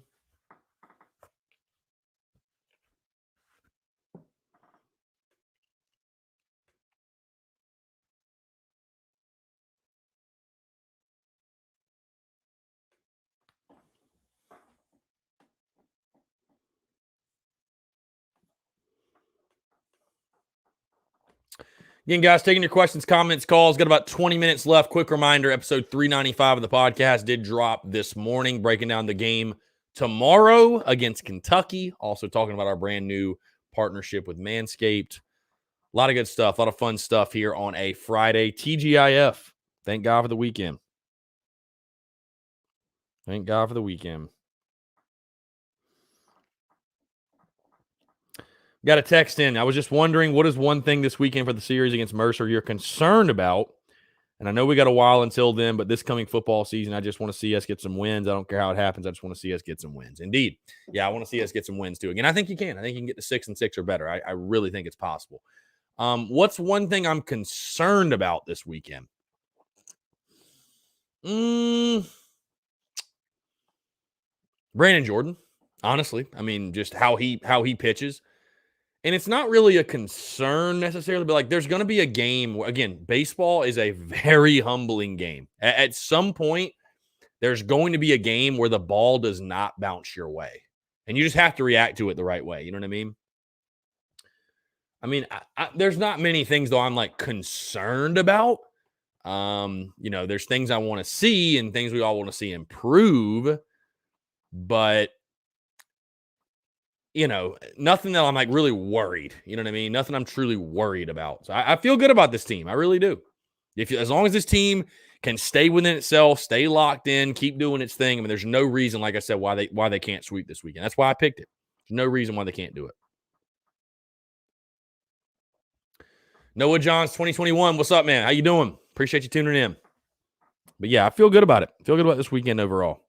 Again, guys, taking your questions, comments, calls. Got about 20 minutes left. Quick reminder, episode 395 of the podcast did drop this morning, breaking down the game tomorrow against Kentucky. Also talking about our brand new partnership with Manscaped. A lot of good stuff, a lot of fun stuff here on a Friday. TGIF. Thank God for the weekend. Thank God for the weekend. Got a text in. I was just wondering, what is one thing this weekend for the series against Mercer you're concerned about? And I know we got a while until then, but this coming football season, I just want to see us get some wins. I don't care how it happens. I just want to see us get some wins. Indeed. Yeah, I want to see us get some wins too. Again, I think you can. I think you can get to 6-6 or better. I really think it's possible. What's one thing I'm concerned about this weekend? Brandon Jordan, honestly. I mean, just how he pitches. And it's not really a concern necessarily, but like there's going to be a game where, again, baseball is a very humbling game. At some point, there's going to be a game where the ball does not bounce your way. And you just have to react to it the right way. You know what I mean? There's not many things, though, I'm like concerned about. There's things I want to see and things we all want to see improve. But nothing that I'm like really worried. You know what I mean? Nothing I'm truly worried about. So I feel good about this team. I really do. As long as this team can stay within itself, stay locked in, keep doing its thing. I mean, there's no reason, like I said, why they can't sweep this weekend. That's why I picked it. There's no reason why they can't do it. Noah Johns, 2021. What's up, man? How you doing? Appreciate you tuning in. But yeah, I feel good about it. I feel good about this weekend overall.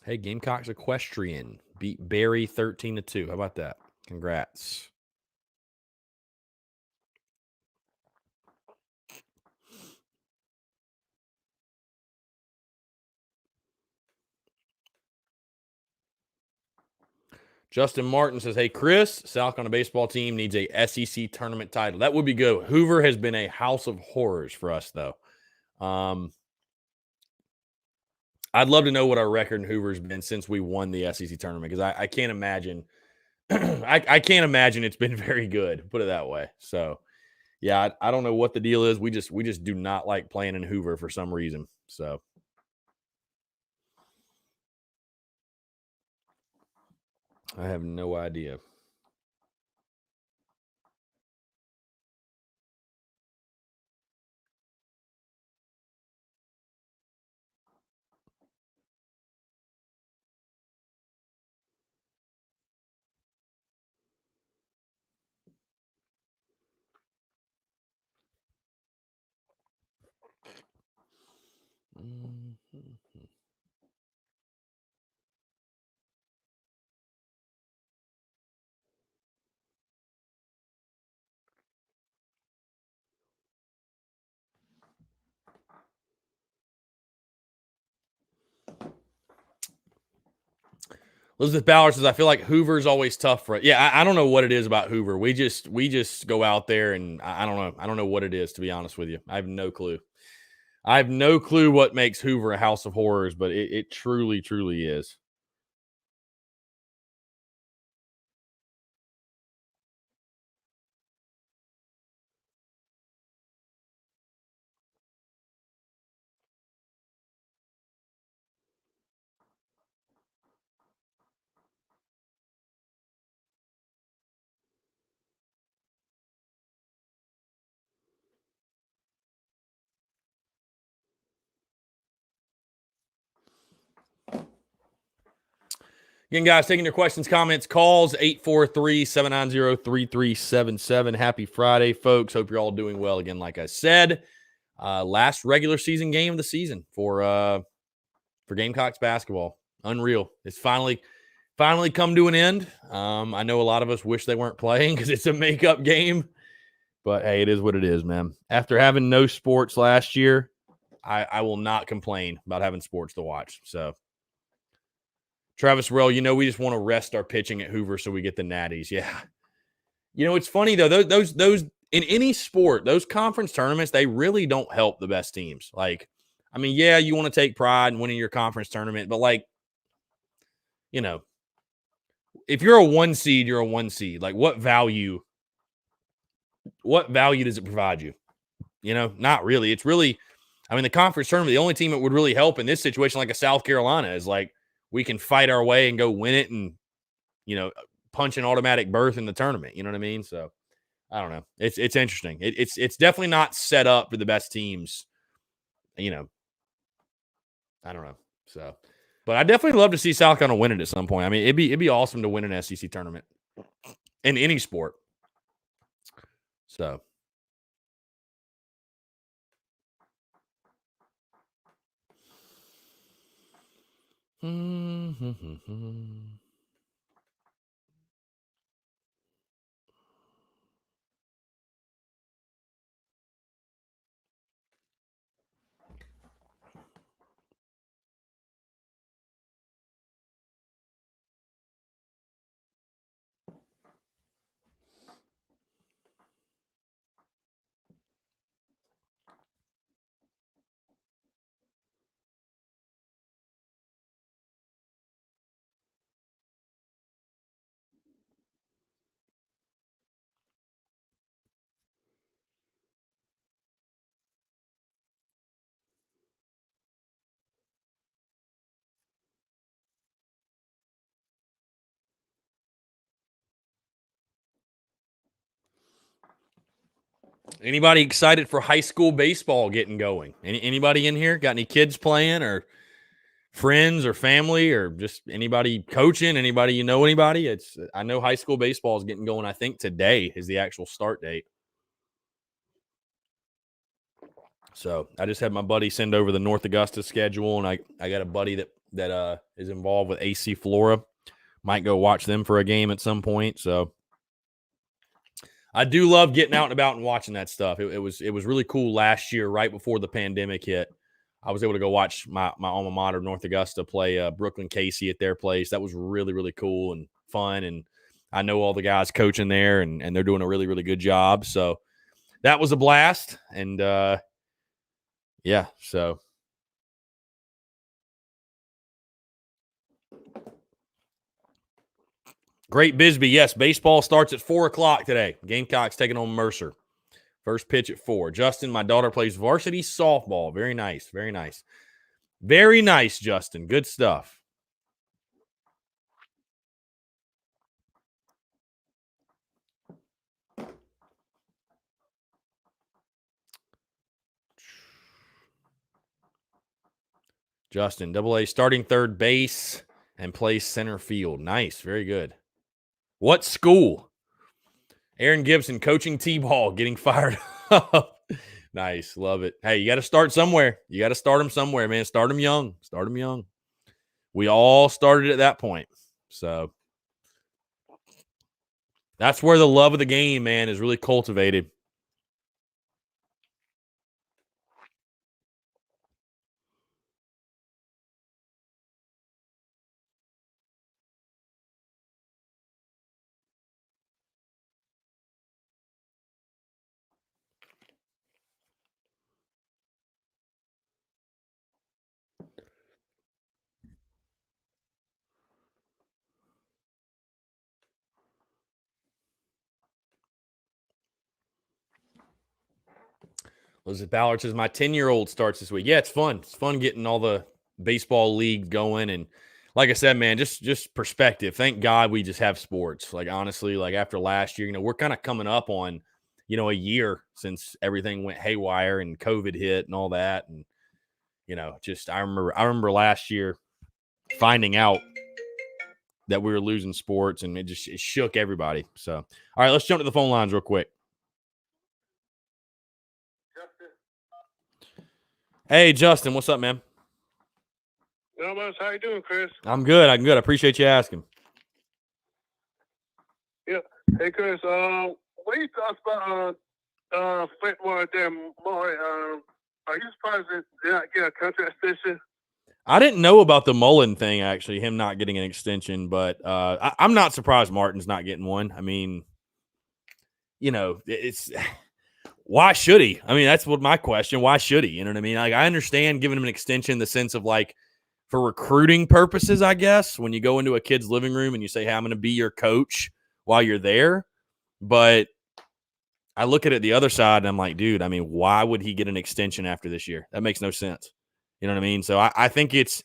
Hey, Gamecocks Equestrian beat Barry 13-2. How about that? Congrats. Justin Martin says, hey, Chris, South Carolina baseball team needs a SEC tournament title. That would be good. Hoover has been a house of horrors for us, though. I'd love to know what our record in Hoover's been since we won the SEC tournament, because I can't imagine I can't imagine it's been very good, put it that way. So, yeah, I don't know what the deal is. We just do not like playing in Hoover for some reason. So, I have no idea. Elizabeth Ballard says, I feel like Hoover's always tough for it. Yeah, I don't know what it is about Hoover. We just go out there and I don't know. I don't know what it is, to be honest with you. I have no clue. I have no clue what makes Hoover a house of horrors, but it truly, truly is. Again, guys, taking your questions, comments, calls, 843-790-3377. Happy Friday, folks. Hope you're all doing well. Again, like I said, last regular season game of the season for Gamecocks basketball. Unreal. It's finally come to an end. I know a lot of us wish they weren't playing because it's a makeup game. But, hey, it is what it is, man. After having no sports last year, I will not complain about having sports to watch. So, Travis Rell, we just want to rest our pitching at Hoover so we get the natties. Yeah. It's funny, though. Those in any sport, those conference tournaments, they really don't help the best teams. Like, yeah, you want to take pride in winning your conference tournament, but, like, if you're a 1 seed, you're a 1 seed. Like, what value does it provide you? Not really. It's really I mean, the conference tournament, the only team that would really help in this situation, like a South Carolina, is like we can fight our way and go win it and, punch an automatic berth in the tournament. You know what I mean? So I don't know. It's interesting. It's definitely not set up for the best teams. I don't know. So, but I definitely love to see South Carolina win it at some point. I mean, it'd be awesome to win an SEC tournament in any sport. So. Anybody excited for high school baseball getting going? Anybody in here got any kids playing or friends or family or just anybody coaching? Anybody anybody? I know high school baseball is getting going. I think today is the actual start date. So I just had my buddy send over the North Augusta schedule, and I got a buddy that is involved with AC Flora. Might go watch them for a game at some point. So I do love getting out and about and watching that stuff. It was really cool last year, right before the pandemic hit. I was able to go watch my alma mater, North Augusta, play Brooklyn Casey at their place. That was really, really cool and fun. And I know all the guys coaching there, and they're doing a really, really good job. So that was a blast. And yeah, so. Great Bisbee. Yes, baseball starts at 4 o'clock today. Gamecocks taking on Mercer. First pitch at 4. Justin, my daughter plays varsity softball. Very nice. Very nice. Very nice, Justin. Good stuff. Justin, AA, starting third base and plays center field. Nice. Very good. What school? Aaron Gibson, coaching T-ball, getting fired up. Nice. Love it. Hey, you got to start somewhere. You got to start them somewhere, man. Start them young. Start them young. We all started at that point. So that's where the love of the game, man, is really cultivated. Elizabeth Ballard says, my 10-year-old starts this week. Yeah, it's fun. It's fun getting all the baseball league going. And like I said, man, just perspective. Thank God we just have sports. Like, honestly, like after last year, we're kind of coming up on, a year since everything went haywire and COVID hit and all that. And, I remember last year finding out that we were losing sports, and it shook everybody. So, all right, let's jump to the phone lines real quick. Hey, Justin, what's up, man? Not much. How you doing, Chris? I'm good. I appreciate you asking. Yeah. Hey, Chris. What do you thoughts about Fenway there, Maury? Are you surprised that they not get a contract extension? I didn't know about the Mullen thing, actually, him not getting an extension, but I'm not surprised Martin's not getting one. I mean, it's why should he? I mean, that's what my question. Why should he? You know what I mean? Like, I understand giving him an extension in the sense of like for recruiting purposes, I guess, when you go into a kid's living room and you say, hey, I'm going to be your coach while you're there. But I look at it the other side and I'm like, dude, I mean, why would he get an extension after this year? That makes no sense. You know what I mean? So I think it's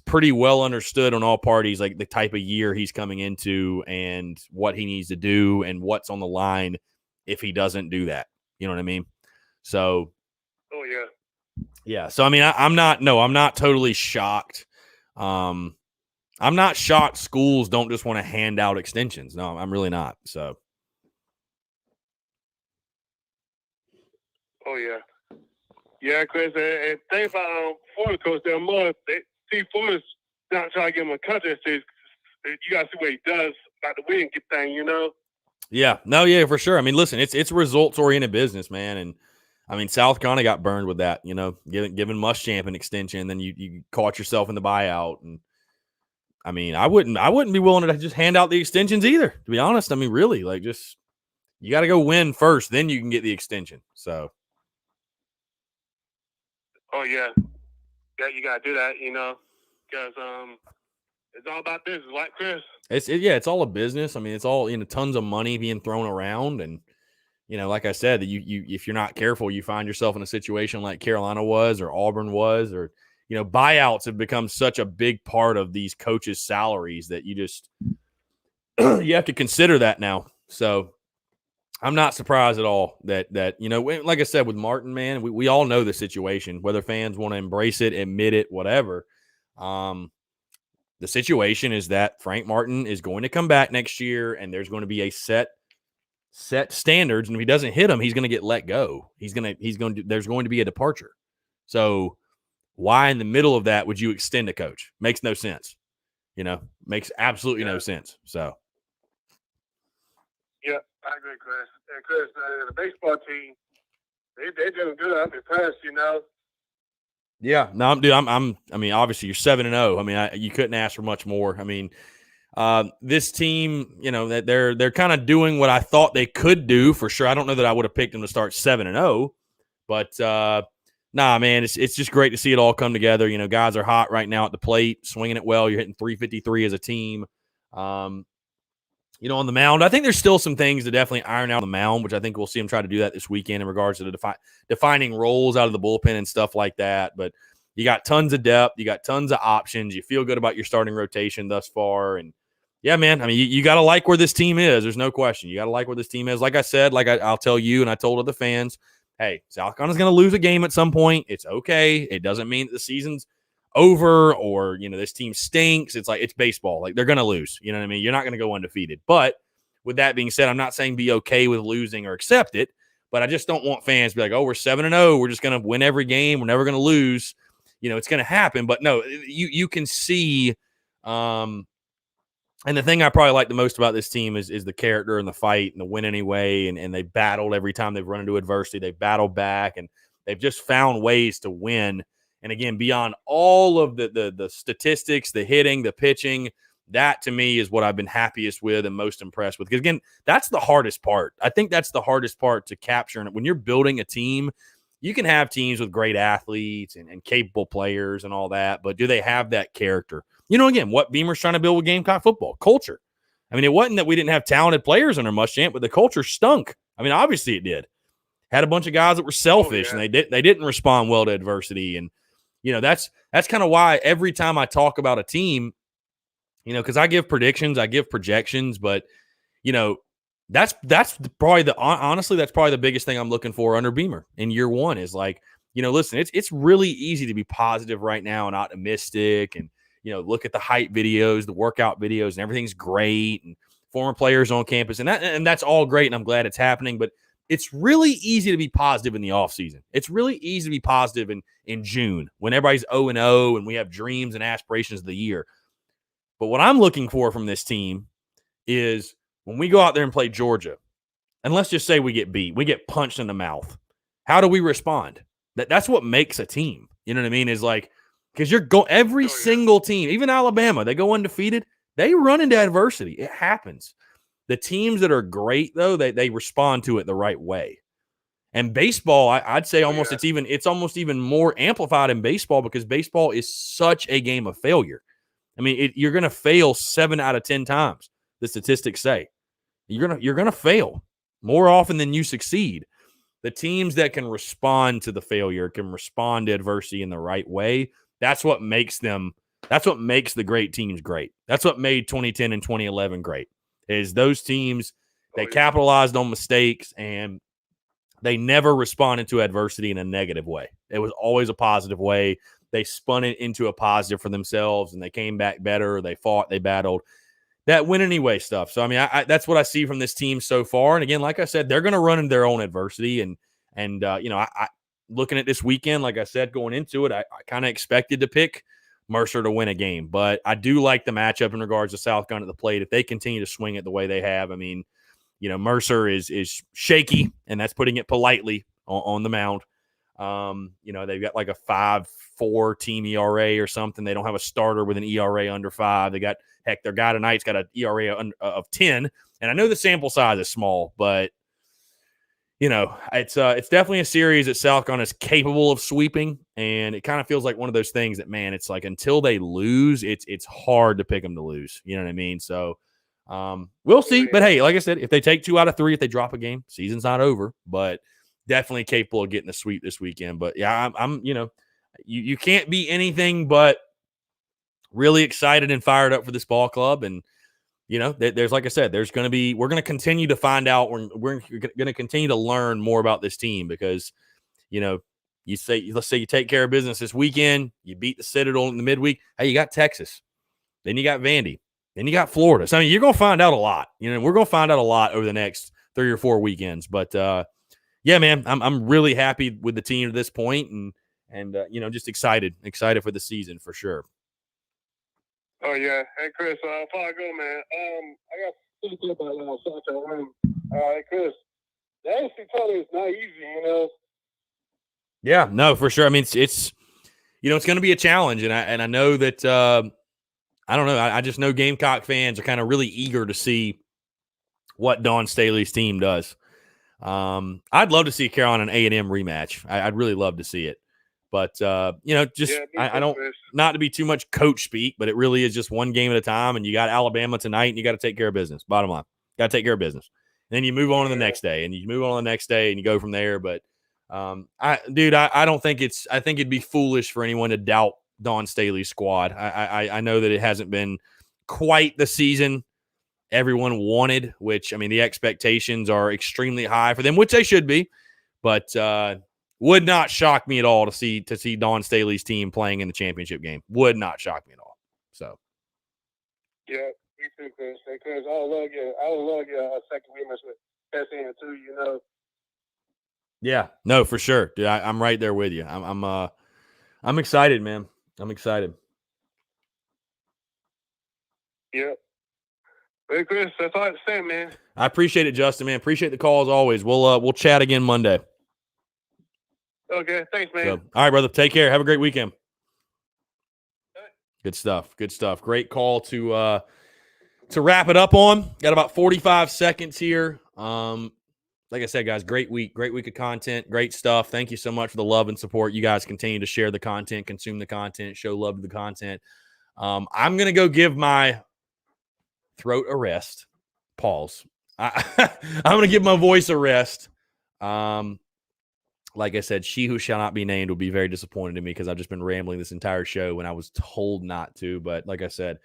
pretty well understood on all parties, like the type of year he's coming into and what he needs to do and what's on the line if he doesn't do that. You know what I mean? So, Oh yeah. yeah. So I mean, I'm not totally shocked. I'm not shocked schools don't just want to hand out extensions. No, I'm really not. So. Oh yeah. Yeah, Chris, and think about Florida coach there more. See, Florida's not trying to give him a contract. You got to see what he does about the win thing, you know? Yeah. No, yeah, for sure. I mean, listen, it's results-oriented business, man. And, I mean, South Carolina got burned with that, you know, giving Muschamp an extension. Then you caught yourself in the buyout. And, I mean, I wouldn't be willing to just hand out the extensions either, to be honest. I mean, really, like, just you got to go win first, then you can get the extension. So. Oh yeah, you gotta do that, you know, because it's all about business, right, Chris? It's all a business. I mean, it's all, you know, tons of money being thrown around, and you know, like I said, you if you're not careful, you find yourself in a situation like Carolina was, or Auburn was, or you know, buyouts have become such a big part of these coaches' salaries that you just you have to consider that now. So. I'm not surprised at all that you know, like I said with Martin, man, we all know the situation. Whether fans want to embrace it, admit it, whatever. The situation is that Frank Martin is going to come back next year, and there's going to be a set standards, and if he doesn't hit them, he's going to get let go. There's going to be a departure. So why in the middle of that would you extend a coach? Makes no sense. You know, makes absolutely no sense. So. Yeah, I agree, Chris. And Chris, the baseball team, they doing good. I'm impressed, you know. Yeah, no, dude. I mean, obviously, you're 7-0. I mean, you couldn't ask for much more. I mean, this team, you know, that they're kind of doing what I thought they could do for sure. I don't know that I would have picked them to start 7-0, but nah, man, it's just great to see it all come together. You know, guys are hot right now at the plate, swinging it well. You're hitting 353 as a team. You know, on the mound, I think there's still some things to definitely iron out on the mound, which I think we'll see him try to do that this weekend in regards to the defining roles out of the bullpen and stuff like that. But you got tons of depth. You got tons of options. You feel good about your starting rotation thus far. And, yeah, man, I mean, you got to like where this team is. There's no question. You got to like where this team is. Like I said, I'll tell you and I told other fans, hey, South Carolina's going to lose a game at some point. It's okay. It doesn't mean that the season's over or, you know, this team stinks. It's like, it's baseball. Like, they're going to lose. You know what I mean? You're not going to go undefeated. But with that being said, I'm not saying be okay with losing or accept it, but I just don't want fans to be like, oh, we're 7-0. We're just going to win every game. We're never going to lose. You know, it's going to happen. But no, you can see, and the thing I probably like the most about this team is the character and the fight and the win anyway. And they battled every time they've run into adversity. They've battled back and they've just found ways to win. And again, beyond all of the statistics, the hitting, the pitching, that to me is what I've been happiest with and most impressed with. Because again, that's the hardest part. I think that's the hardest part to capture. And when you're building a team, you can have teams with great athletes and capable players and all that, but do they have that character? You know, again, what Beamer's trying to build with Gamecock football, culture. I mean, it wasn't that we didn't have talented players under Muschamp, but the culture stunk. I mean, obviously it did. Had a bunch of guys that were selfish and they didn't respond well to adversity. And you know, that's kind of why every time I talk about a team, you know, because I give predictions, I give projections, but, you know, that's probably honestly, that's probably the biggest thing I'm looking for under Beamer in year one is like, you know, listen, it's really easy to be positive right now and optimistic and, you know, look at the hype videos, the workout videos, and everything's great and former players on campus. And that's all great. And I'm glad it's happening. But it's really easy to be positive in the offseason. It's really easy to be positive in June when everybody's 0-0 and we have dreams and aspirations of the year. But what I'm looking for from this team is when we go out there and play Georgia, and let's just say we get beat, we get punched in the mouth. How do we respond? That's what makes a team. You know what I mean? Is like, because every single team, even Alabama, they go undefeated. They run into adversity. It happens. The teams that are great, though, they respond to it the right way. And baseball, I'd say it's almost even more amplified in baseball because baseball is such a game of failure. I mean, you're going to fail 7 out of 10 times. The statistics say you're going to fail. more often than you succeed. The teams that can respond to the failure, can respond to adversity in the right way, that's what makes them, that's what makes the great teams great. That's what made 2010 and 2011 great, is those teams, they capitalized on mistakes and they never responded to adversity in a negative way. It was always a positive way. They spun it into a positive for themselves, and they came back better. They fought, they battled. That win anyway stuff. So, I mean, that's what I see from this team so far. And again, like I said, they're going to run into their own adversity. And you know, I looking at this weekend, like I said, going into it, I kind of expected to pick Mercer to win a game. But I do like the matchup in regards to South Gun at the plate. If they continue to swing it the way they have, I mean, you know, Mercer is shaky, and that's putting it politely on the mound. You know, they've got like a 5.4 team ERA or something. They don't have a starter with an ERA under 5. They got, heck, their guy tonight's got an ERA of 10. And I know the sample size is small, but you know, it's definitely a series that South Gun is capable of sweeping, and it kind of feels like one of those things that, man, it's like until they lose, it's hard to pick them to lose. You know what I mean? So we'll see. But hey, like I said, if they take 2 out of 3, if they drop a game, season's not over. But definitely capable of getting a sweep this weekend. But yeah, I'm you know, you can't be anything but really excited and fired up for this ball club. And you know, there's, like I said, we're going to continue to find out. We're going to continue to learn more about this team because, you know, let's say you take care of business this weekend, you beat the Citadel in the midweek. Hey, you got Texas, then you got Vandy, then you got Florida. So I mean, you're going to find out a lot. You know, we're going to find out a lot over the next 3 or 4 weekends. But yeah, man, I'm really happy with the team at this point, and you know, just excited for the season for sure. Oh yeah, hey Chris, before I go, man, I got to think about South. Hey Chris, the AFC title is not easy, you know. Yeah, no, for sure. I mean, it's you know, it's going to be a challenge, and I know that I don't know. I just know Gamecock fans are kind of really eager to see what Dawn Staley's team does. I'd love to see Carolina an A&M rematch. I'd really love to see it. But, you know, just I don't – not to be too much coach speak, but it really is just one game at a time, and you got Alabama tonight, and you got to take care of business. Bottom line, got to take care of business. And then you move on to the next day, and you move on to the next day, and you go from there. But, I don't think – I think it'd be foolish for anyone to doubt Dawn Staley's squad. I know that it hasn't been quite the season everyone wanted, which, I mean, the expectations are extremely high for them, which they should be. But would not shock me at all to see Dawn Staley's team playing in the championship game. Would not shock me at all. So, yeah, me too, Chris. Because I would love your second rematch with SN too. You know. Yeah, no, for sure, dude. I'm right there with you. I'm excited, man. I'm excited. Yeah. Hey, Chris, that's all I have to say, man. I appreciate it, Justin, man. Appreciate the call as always. We'll chat again Monday. Okay, thanks, man. So, all right, brother. Take care. Have a great weekend. Good stuff. Good stuff. Great call to wrap it up on. Got about 45 seconds here. Like I said, guys, great week of content, great stuff. Thank you so much for the love and support. You guys continue to share the content, consume the content, show love to the content. I'm going to go give my throat a rest. Pause. I'm going to give my voice a rest. Like I said, she who shall not be named will be very disappointed in me because I've just been rambling this entire show when I was told not to. But like I said,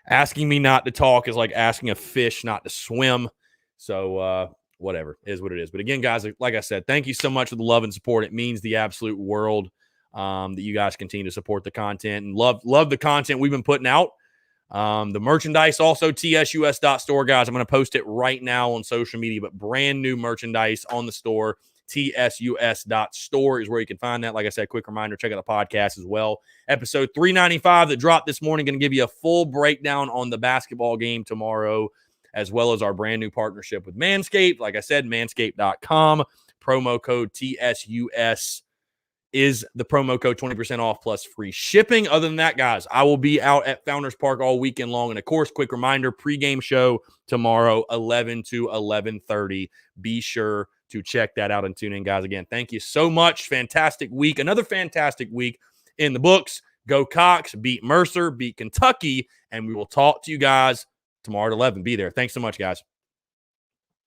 asking me not to talk is like asking a fish not to swim. So whatever, is what it is. But again, guys, like I said, thank you so much for the love and support. It means the absolute world that you guys continue to support the content and love the content we've been putting out. The merchandise also, tsus.store, guys. I'm going to post it right now on social media, but brand new merchandise on the store. tsus.store is where you can find that. Like I said, quick reminder, check out the podcast as well. Episode 395 that dropped this morning, going to give you a full breakdown on the basketball game tomorrow, as well as our brand new partnership with Manscaped. Like I said, manscaped.com. Promo code TSUS is the promo code, 20% off plus free shipping. Other than that, guys, I will be out at Founders Park all weekend long. And of course, quick reminder, pregame show tomorrow, 11 to 11:30. Be sure to check that out and tune in, guys. Again, thank you so much. Fantastic week. Another fantastic week in the books. Go Cox, beat Mercer, beat Kentucky, and we will talk to you guys tomorrow at 11. Be there. Thanks so much, guys.